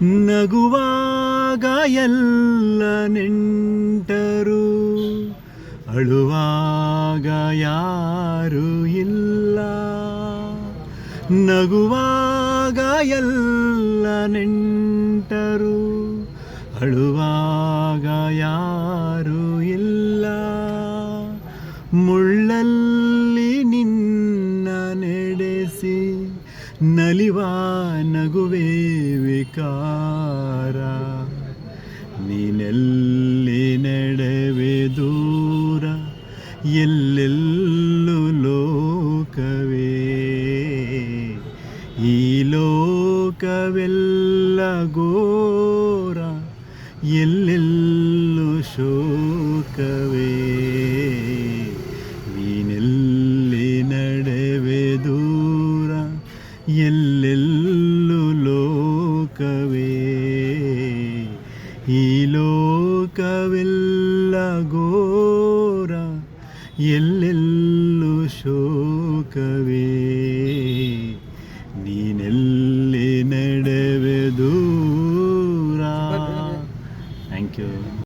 ನಗುವಾಗ ಎಲ್ಲ ನೆಂಟರು, ಅಳುವಾಗ ಯಾರೂ ಇಲ್ಲ. ನಗುವಾಗ ಎಲ್ಲ ನೆಂಟರು, ಅಳುವಾಗ ಯಾರೂ ಇಲ್ಲ. ಮುಳ್ಳಲ್ಲಿ ನಿನ್ನ ನಡೆಸಿ ನಲಿವ ನಗುವೆ ವಿಕಾರ. ನೀನೆಲ್ಲಿ ನಡೆವೆ ದೂರ, ಎಲ್ಲೆಲ್ಲೂ ಲೋಕವೇ. ಈ ಲೋಕವೆಲ್ಲ ಘೋರ, ಎಲ್ಲೆಲ್ಲೂ ಶೋಕವೇ. ನೀನೆಲ್ಲಿ ನಡೆವೆ ದೂರ, ಎಲ್ಲೆಲ್ಲೂ ಲೋಕವೇ. ಈ ಲೋಕವೆಲ್ಲ ಘೋರ, ಎಲ್ಲೆಲ್ಲೂ ಶೋಕವೇ.